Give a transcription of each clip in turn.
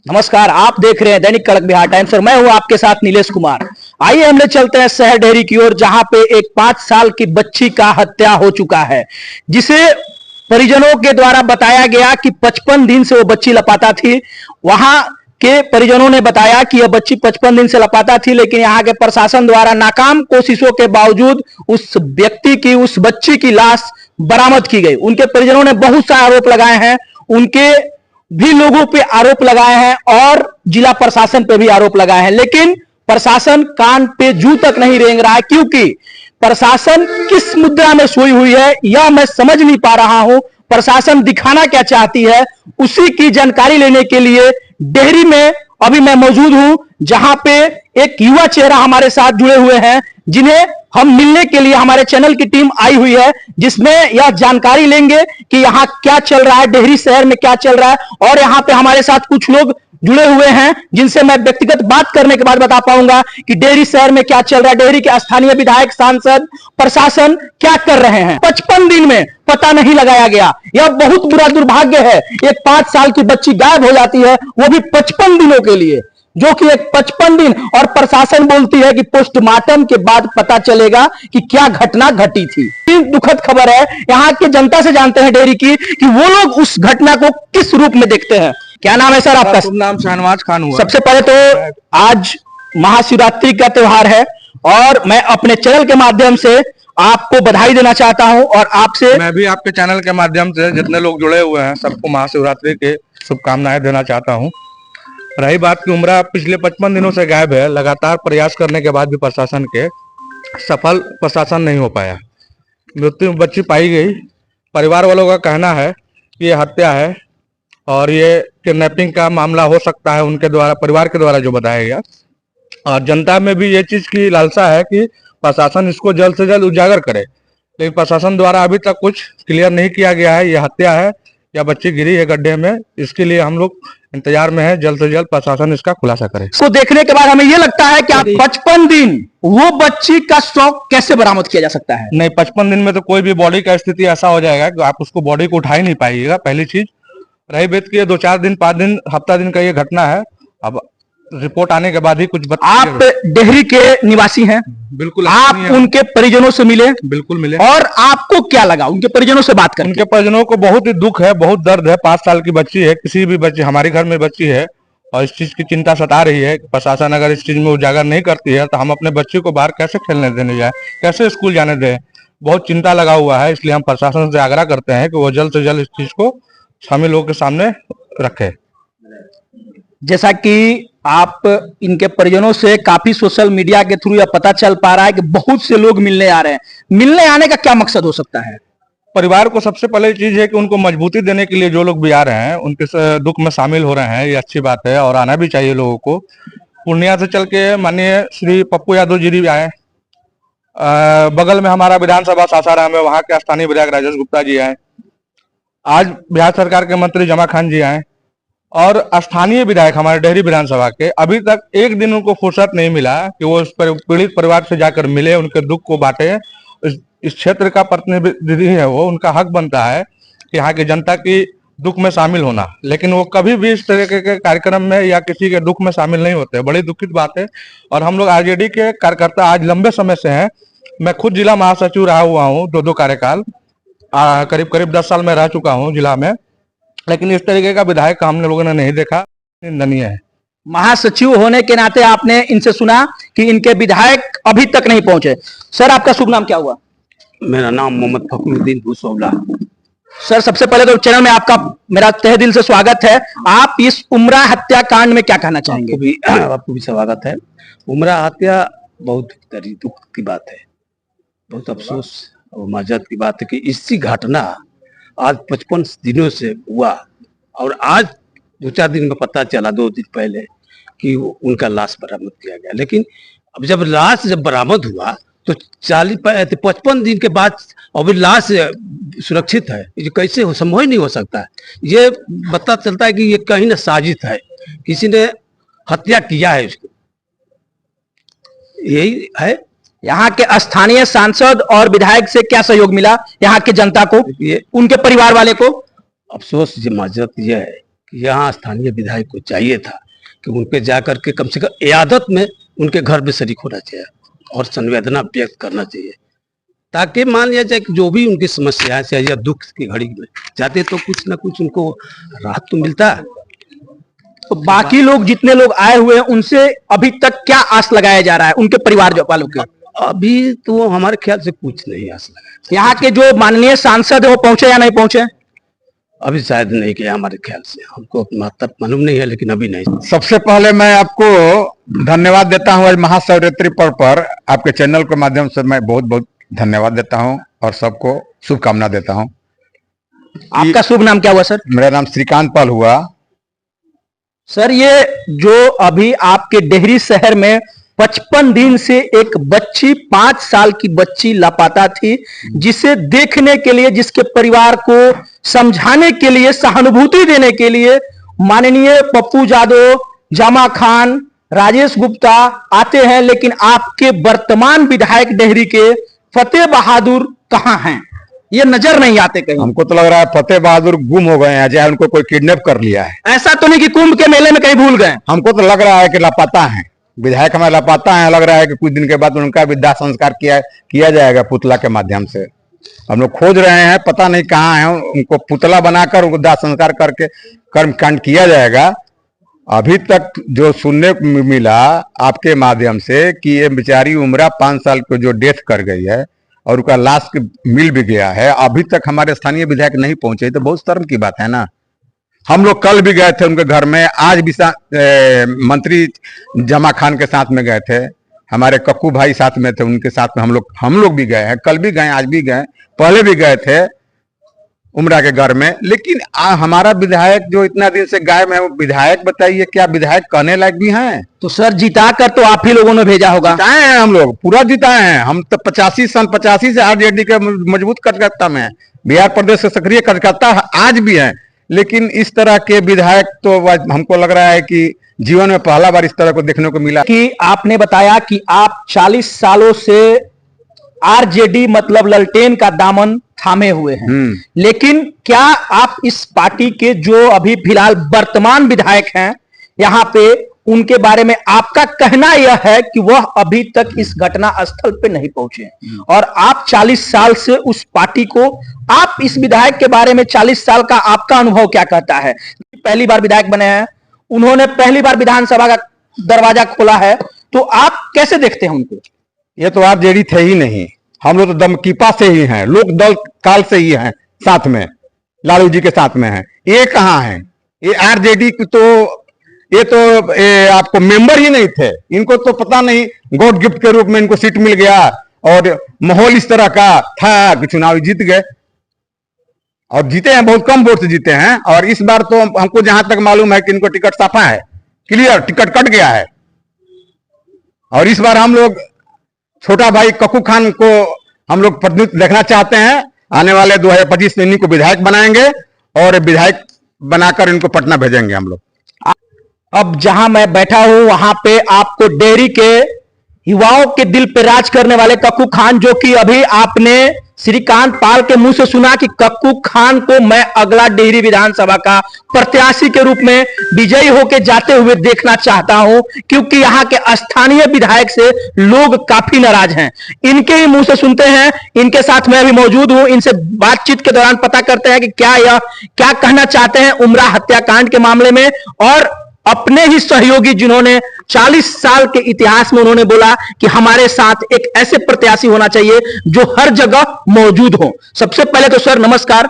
नमस्कार, आप देख रहे हैं दैनिक कड़क बिहार टाइम्स और मैं हूं आपके साथ नीलेश कुमार। आइए हम ले चलते हैं शहर डेहरी की ओर, जहां पे एक 5 साल की बच्ची का हत्या हो चुका है, जिसे परिजनों के द्वारा बताया गया कि 55 दिन से वो बच्ची लापता थी। वहां के परिजनों ने बताया कि यह बच्ची 55 दिन से लापता थी, लेकिन यहाँ के प्रशासन द्वारा नाकाम कोशिशों के बावजूद उस व्यक्ति की, उस बच्ची की लाश बरामद की गई। उनके परिजनों ने बहुत सारे आरोप लगाए हैं, उनके भी लोगों पे आरोप लगाए हैं और जिला प्रशासन पे भी आरोप लगाए हैं, लेकिन प्रशासन कान पे जू तक नहीं रेंग रहा है। क्योंकि प्रशासन किस मुद्रा में सोई हुई है यह मैं समझ नहीं पा रहा हूं। प्रशासन दिखाना क्या चाहती है, उसी की जानकारी लेने के लिए डेहरी में अभी मैं मौजूद हूं, जहां पे एक युवा चेहरा हमारे साथ जुड़े हुए हैं, जिन्हें हम मिलने के लिए हमारे चैनल की टीम आई हुई है, जिसमें यह जानकारी लेंगे कि यहां क्या चल रहा है, डेहरी शहर में क्या चल रहा है। और यहां पे हमारे साथ कुछ लोग जुड़े हुए हैं जिनसे मैं व्यक्तिगत बात करने के बाद बता पाऊंगा कि डेहरी शहर में क्या चल रहा है, डेहरी के स्थानीय विधायक, सांसद, प्रशासन क्या कर रहे हैं। 55 दिन में पता नहीं लगाया गया, यह बहुत बुरा दुर्भाग्य है। एक 5 साल की बच्ची गायब हो जाती है, वो भी 55 दिनों के लिए, जो कि एक 55 दिन, और प्रशासन बोलती है कि पोस्टमार्टम के बाद पता चलेगा कि क्या घटना घटी थी। दुखद खबर है। यहाँ के जनता से जानते हैं डेहरी की कि वो लोग उस घटना को किस रूप में देखते हैं। क्या नाम है सर आपका? नाम शहनवाज खान हुआ। सबसे पहले तो आज महाशिवरात्रि का त्योहार है और मैं अपने चैनल के माध्यम से आपको बधाई देना चाहता हूं, और आपसे मैं भी आपके चैनल के माध्यम से जितने लोग जुड़े हुए हैं सबको महाशिवरात्रि के शुभकामनाएं देना चाहता हूं। रही बात की उम्र, पिछले 55 दिनों से गायब है। लगातार प्रयास करने के बाद भी प्रशासन के सफल प्रशासन नहीं हो पाया। मृत्यु बच्ची पाई गई। परिवार वालों का कहना है कि ये हत्या है और ये किडनैपिंग का मामला हो सकता है उनके द्वारा, परिवार के द्वारा जो बताया गया। और जनता में भी ये चीज की लालसा है कि प्रशासन इसको जल्द से जल्द उजागर करे, लेकिन प्रशासन द्वारा अभी तक कुछ क्लियर नहीं किया गया है ये हत्या है या बच्ची गिरी है गड्ढे में। इसके लिए हम लोग इंतजार में है, जल्द से जल्द प्रशासन इसका खुलासा करे। इसको देखने के बाद हमें यह लगता है कि 55 दिन वो बच्ची का शव कैसे बरामद किया जा सकता है? नहीं, 55 दिन में तो कोई भी बॉडी का स्थिति ऐसा हो जाएगा कि आप उसको बॉडी को उठा ही नहीं पाइएगा, पहली चीज। रही बात की 2-4 दिन, 5 दिन, हफ्ता दिन का ये घटना है। अब रिपोर्ट आने के बाद ही कुछ आप डेहरी के निवासी हैं? बिल्कुल। आप उनके परिजनों से मिले? बिल्कुल मिले। और आपको क्या लगा उनके परिजनों से बात करके? उनके परिजनों को बहुत ही दुख है, बहुत दर्द है। 5 साल की बच्ची है, किसी भी बच्ची, हमारे घर में बच्ची है और इस चीज की चिंता सता रही है। प्रशासन अगर इस चीज में उजागर नहीं करती है तो हम अपने बच्चे को बाहर कैसे खेलने देने जाए, कैसे स्कूल जाने दें। बहुत चिंता लगा हुआ है, इसलिए हम प्रशासन से आग्रह करते हैं कि वो जल्द से जल्द इस चीज को शामिल लोगों के सामने रखे। जैसा कि आप इनके परिजनों से काफी सोशल मीडिया के थ्रू यह पता चल पा रहा है कि बहुत से लोग मिलने आ रहे हैं। मिलने आने का क्या मकसद हो सकता है? परिवार को सबसे पहले चीज है कि उनको मजबूती देने के लिए जो लोग भी आ रहे हैं उनके दुख में शामिल हो रहे हैं, ये अच्छी बात है और आना भी चाहिए लोगों को। पूर्णिया से चल के माननीय श्री पप्पू यादव जी भी आए, बगल में हमारा विधानसभा सासाराम है, वहां के स्थानीय विधायक राजेश गुप्ता जी आए, आज बिहार सरकार के मंत्री जमा खान जी आए और स्थानीय विधायक हमारे डेहरी विधानसभा के। अभी तक एक दिन उनको फुर्सत नहीं मिला कि वो उस पीड़ित परिवार से जाकर मिले, उनके दुख को बांटे। इस क्षेत्र का प्रतिनिधि है वो, उनका हक बनता है कि यहाँ की जनता की दुख में शामिल होना, लेकिन वो कभी भी इस तरह के कार्यक्रम में या किसी के दुख में शामिल नहीं होते। बड़ी दुखित बात है। और हम लोग आरजेडी के कार्यकर्ता आज लंबे समय से हैं। मैं खुद जिला महासचिव रहा हुआ हूँ, 2 कार्यकाल, करीब करीब 10 साल में रह चुका हूँ जिला में, लेकिन इस तरीके का विधायक हमने लोगों ने नहीं देखा। निंदनीय है। महासचिव होने के नाते आपने इनसे सुना कि इनके विधायक अभी तक नहीं पहुंचे। सर, आपका शुभ नाम क्या हुआ? मेरा नाम मोहम्मद फखरुद्दीन भूसौला। सर, सबसे पहले तो चैनल में आपका मेरा तहे दिल से स्वागत है। आप इस उमरा हत्याकांड में क्या कहना चाहेंगे? आपको भी स्वागत है। उमरा हत्या बहुत दुख की बात है, बहुत अफसोस और माजरत की बात है कि इसी घटना आज 55 दिनों से हुआ और आज 2-4 दिन में पता चला, 2 दिन पहले, कि उनका लाश बरामद किया गया। लेकिन अब जब लाश बरामद हुआ तो 55 दिन के बाद अभी लाश सुरक्षित है, ये कैसे हो, संभव ही नहीं हो सकता है। ये पता चलता है कि ये कहीं ना साजिश है, किसी ने हत्या किया है इसको, यही है। यहाँ के स्थानीय सांसद और विधायक से क्या सहयोग मिला यहाँ के जनता को, उनके परिवार वाले को? अफसोस, ये माजरत यह है कि यहाँ स्थानीय विधायक को चाहिए था कि उन पे जाकर के कम से कम इयादत में उनके घर में शरीक होना चाहिए और संवेदना व्यक्त करना चाहिए, ताकि मान लिया जाए कि जो भी उनकी समस्याएं से या दुख की घड़ी में जाते तो कुछ ना कुछ उनको राहत तो मिलता है। तो बाकी लोग जितने लोग आए हुए हैं उनसे अभी तक क्या आस लगाया जा रहा है उनके परिवार वालों के? अभी तो हमारे ख्याल से कुछ नहीं आस लगा। यहाँ के जो माननीय सांसद है वो पहुंचे या नहीं पहुंचे? अभी शायद नहीं किया हमारे ख्याल से, हमको महत्व मालूम नहीं है, लेकिन अभी नहीं। सबसे पहले मैं आपको धन्यवाद देता हूँ आज महाशिवरात्रि पर्व पर आपके चैनल के माध्यम से मैं बहुत बहुत धन्यवाद देता हूँ और सबको शुभकामना देता हूँ। आपका शुभ नाम क्या हुआ सर? मेरा नाम श्रीकांत पाल हुआ। सर ये जो अभी आपके डेहरी शहर में 55 दिन से एक बच्ची 5 साल की बच्ची लापता थी, जिसे देखने के लिए, जिसके परिवार को समझाने के लिए, सहानुभूति देने के लिए माननीय पप्पू यादव, जामा खान, राजेश गुप्ता आते हैं, लेकिन आपके वर्तमान विधायक डेहरी के फतेह बहादुर कहां हैं? ये नजर नहीं आते कहीं। हमको तो लग रहा है फतेह बहादुर गुम हो गए हैं, चाहे उनको कोई किडनैप कर लिया है। ऐसा तो नहीं कि कुंभ के मेले में कहीं भूल गए? हमको तो लग रहा है कि लापता है विधायक, हमें लापता है। लग रहा है कि कुछ दिन के बाद उनका भी दाह संस्कार किया जाएगा पुतला के माध्यम से। हम लोग खोज रहे हैं, पता नहीं कहाँ है। उनको पुतला बनाकर उनको दाह संस्कार करके कर्मकांड किया जाएगा। अभी तक जो सुनने को मिला आपके माध्यम से कि ये बेचारी उम्रा 5 साल को जो डेथ कर गई है और उसका लाश मिल भी गया है, अभी तक हमारे स्थानीय विधायक नहीं पहुंचे, तो बहुत शर्म की बात है ना। हम लोग कल भी गए थे उनके घर में, आज भी मंत्री जमा खान के साथ में गए थे, हमारे कक्कू भाई साथ में थे, उनके साथ में हम लोग भी गए हैं, कल भी गए, आज भी गए, पहले भी गए थे उमरा के घर में। लेकिन हमारा विधायक जो इतना दिन से गायब है, वो विधायक बताइए क्या विधायक कहने लायक भी हैं? तो सर जिता कर तो आप ही लोगों ने भेजा होगा। जिताए हैं हम लोग, पूरा जिताए हैं हम तो। 85 से आरजेडी के मजबूत कार्यकर्ता में, बिहार प्रदेश के सक्रिय कार्यकर्ता आज भी हैं। लेकिन इस तरह के विधायक तो हमको लग रहा है कि जीवन में पहला बार इस तरह को देखने को मिला। कि आपने बताया कि आप 40 सालों से आरजेडी मतलब ललटेन का दामन थामे हुए हैं, लेकिन क्या आप इस पार्टी के जो अभी फिलहाल वर्तमान विधायक हैं यहाँ पे, उनके बारे में आपका कहना यह है कि वह अभी तक इस घटना स्थल पे नहीं पहुंचे और आप 40 साल से उस पार्टी को, आप इस विधायक के बारे में 40 साल का आपका अनुभव क्या कहता है? पहली बार विधायक बने हैं, उन्होंने पहली बार विधानसभा का दरवाजा खोला है, तो आप कैसे देखते हैं उनको? ये तो आरजेडी थे ही नहीं, हम लोग तो दमकीपा से ही हैं, लोक दल काल से ही हैं, साथ में लालू जी के साथ में हैं। ये कहाँ हैं? ये आरजेडी ये तो आपको मेंबर ही नहीं थे। इनको तो पता नहीं गॉड गिफ्ट के रूप में इनको सीट मिल गया और माहौल इस तरह का था कि चुनाव जीत गए और जीते हैं, बहुत कम वोट से जीते हैं। और इस बार तो हमको जहां तक मालूम है कि इनको टिकट साफा है, क्लियर टिकट कट गया है। और इस बार हम लोग छोटा भाई कक्कू खान को हम लोग प्रतिनिधित्व देखना चाहते हैं। आने वाले 2025 में इन्हीं को विधायक बनाएंगे और विधायक बनाकर इनको पटना भेजेंगे हम लोग। अब जहां मैं बैठा हूं वहां पे आपको डेहरी के युवाओं के दिल पे राज करने वाले कक्कू खान, जो कि अभी आपने श्रीकांत पाल के मुंह से सुना कि कक्कू खान को मैं अगला डेहरी विधानसभा का प्रत्याशी के रूप में विजयी होकर जाते हुए देखना चाहता हूं, क्योंकि यहां के स्थानीय विधायक से लोग काफी नाराज हैं। इनके ही मुंह से सुनते हैं, इनके साथ मैं अभी मौजूद हूं, इनसे बातचीत के दौरान पता करते हैं कि क्या कहना चाहते हैं उमरा हत्याकांड के मामले में। और अपने ही सहयोगी जिन्होंने 40 साल के इतिहास में उन्होंने बोला कि हमारे साथ एक ऐसे प्रत्याशी होना चाहिए जो हर जगह मौजूद हो। सबसे पहले तो सर नमस्कार।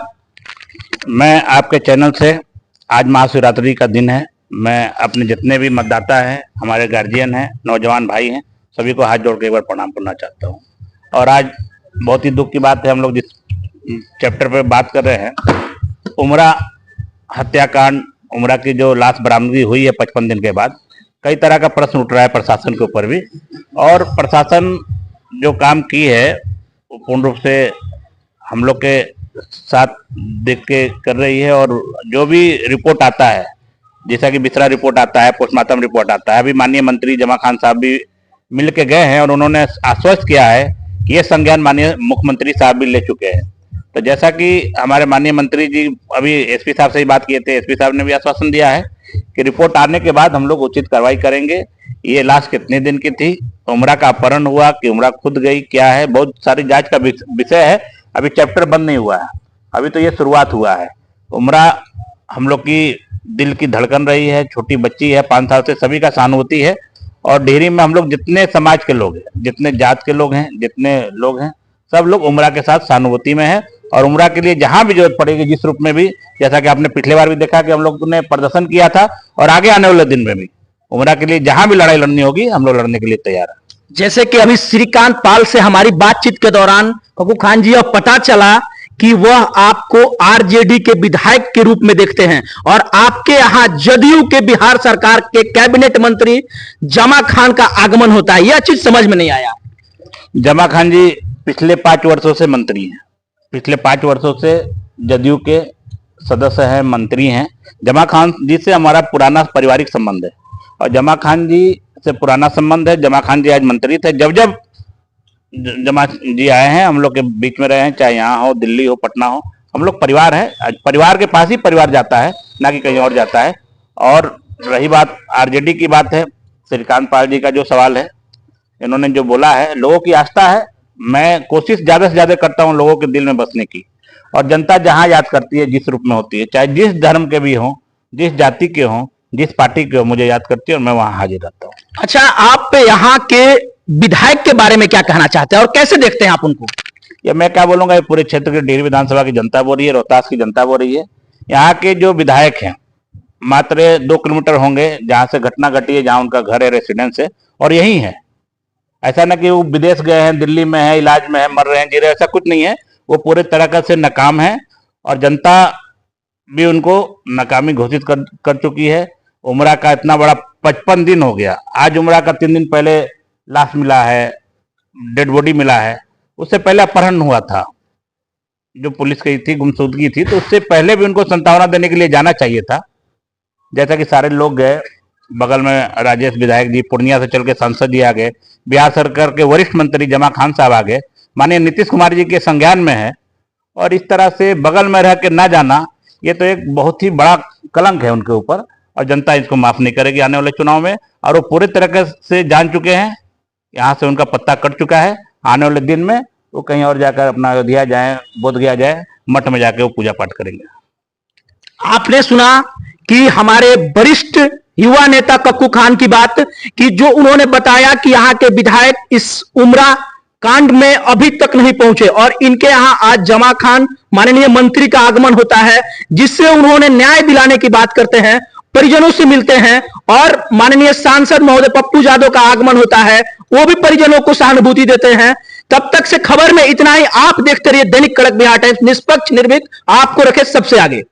मैं आपके चैनल से, आज महाशिवरात्रि का दिन है, मैं अपने जितने भी मतदाता हैं, हमारे गार्जियन हैं, नौजवान भाई हैं, सभी को हाथ जोड़ के एक बार प्रणाम करना चाहता हूं। और आज बहुत ही दुख की बात है, हम लोग जिस चैप्टर पे बात कर रहे हैं, उमरा हत्याकांड, उमरा की जो लाश बरामदगी हुई है 55 दिन के बाद, कई तरह का प्रश्न उठ रहा है प्रशासन के ऊपर भी। और प्रशासन जो काम की है वो पूर्ण रूप से हम लोग के साथ देख के कर रही है। और जो भी रिपोर्ट आता है, जैसा कि बिसरा रिपोर्ट आता है, पोस्टमार्टम रिपोर्ट आता है, अभी माननीय मंत्री जमा खान साहब भी मिल के गए हैं और उन्होंने आश्वस्त किया है कि ये संज्ञान माननीय मुख्यमंत्री साहब भी ले चुके हैं। तो जैसा कि हमारे माननीय मंत्री जी अभी एसपी साहब से ही बात किए थे, एसपी साहब ने भी आश्वासन दिया है कि रिपोर्ट आने के बाद हम लोग उचित कार्रवाई करेंगे। ये लाश कितने दिन की थी, उमरा का अपहरण हुआ कि उमरा खुद गई, क्या है, बहुत सारी जांच का विषय है। अभी चैप्टर बंद नहीं हुआ है, अभी तो ये शुरुआत हुआ है। उमरा हम लोग की दिल की धड़कन रही है, छोटी बच्ची है, 5 साल से, सभी का सहानुभूति है। और डेहरी में हम लोग जितने समाज के लोग हैं, जितने जात के लोग हैं, जितने लोग हैं, सब लोग उमरा के साथ सहानुभूति में है। और उमरा के लिए जहां भी जरूरत पड़ेगी, जिस रूप में भी, जैसा कि आपने पिछले बार भी देखा कि हम लोग ने प्रदर्शन किया था, और आगे आने वाले दिन में भी उमरा के लिए जहां भी लड़ाई लड़नी होगी हम लोग लड़ने के लिए तैयार है। जैसे कि अभी श्रीकांत पाल से हमारी बातचीत के दौरान कक्कू खान जी, अब पता चला कि वह आपको आरजेडी के विधायक के रूप में देखते हैं और आपके यहां जदयू के बिहार सरकार के कैबिनेट मंत्री जमा खान का आगमन होता है। यह चीज समझ में नहीं आया। जमा खान जी पिछले 5 वर्षों से मंत्री हैं, पिछले 5 वर्षों से जदयू के सदस्य हैं, मंत्री हैं। जमा खान जी से हमारा पुराना पारिवारिक संबंध है और जमा खान जी से पुराना संबंध है। जमा खान जी आज मंत्री थे, जब जब जमा जी आए हैं हम लोग के बीच में रहे हैं, चाहे यहाँ हो, दिल्ली हो, पटना हो, हम लोग परिवार है। आज परिवार के पास ही परिवार जाता है, ना कि कहीं और जाता है। और रही बात आरजेडी की बात है, श्रीकांत पाल जी का जो सवाल है, इन्होंने जो बोला है, लोगों की आस्था है। मैं कोशिश ज्यादा से ज्यादा करता हूँ लोगों के दिल में बसने की, और जनता जहां याद करती है, जिस रूप में होती है, चाहे जिस धर्म के भी हों, जिस जाति के हों, जिस पार्टी के हो, मुझे याद करती है और मैं वहां हाजिर रहता हूँ। अच्छा, आप यहाँ के विधायक के बारे में क्या कहना चाहते हैं और कैसे देखते हैं आप उनको? ये मैं क्या बोलूंगा, ये पूरे क्षेत्र के डेहरी विधानसभा की जनता बोल रही है, रोहतास की जनता बोल रही है। यहाँ के जो विधायक हैं मात्र 2 किलोमीटर होंगे जहां से घटना घटी है, जहां उनका घर है, रेसिडेंस है, और यही है। ऐसा ना कि वो विदेश गए हैं, दिल्ली में है, इलाज में है, मर रहे हैं, जी रहे, ऐसा कुछ नहीं है। वो पूरे तरह से नाकाम है और जनता भी उनको नाकामी घोषित कर चुकी है। उमरा का इतना बड़ा 55 दिन हो गया, आज उमरा का 3 दिन पहले लाश मिला है, डेड बॉडी मिला है। उससे पहले अपहरण हुआ था, जो पुलिस की थी, गुमशुदगी थी, तो उससे पहले भी उनको संतावना देने के लिए जाना चाहिए था। जैसा कि सारे लोग गए, बगल में राजेश विधायक जी, पूर्णिया से चल के सांसद जी आ गए, बिहार सरकार के वरिष्ठ मंत्री जमा खान साहब आ गए, माननीय नीतीश कुमार जी के संज्ञान में है। और इस तरह से बगल में रह के ना जाना, ये तो एक बहुत ही बड़ा कलंक है उनके ऊपर, और जनता इसको माफ नहीं करेगी आने वाले चुनाव में। और वो पूरे तरह से जान चुके हैं, यहाँ से उनका पत्ता कट चुका है। आने वाले दिन में वो कहीं और जाकर अपना अयोध्या जाए, बोधगया जाए, मठ में जाके वो पूजा पाठ करेंगे। आपने सुना कि हमारे वरिष्ठ युवा नेता कक्कू खान की बात, कि जो उन्होंने बताया कि यहाँ के विधायक इस उमरा कांड में अभी तक नहीं पहुंचे और इनके यहां आज जमा खान माननीय मंत्री का आगमन होता है, जिससे उन्होंने न्याय दिलाने की बात करते हैं, परिजनों से मिलते हैं। और माननीय सांसद महोदय पप्पू यादव का आगमन होता है, वो भी परिजनों को सहानुभूति देते हैं। तब तक से खबर में इतना ही। आप देखते रहिए दैनिक कड़क बिहार टाइम्स, निष्पक्ष, निर्भीक, आपको रखे सबसे आगे।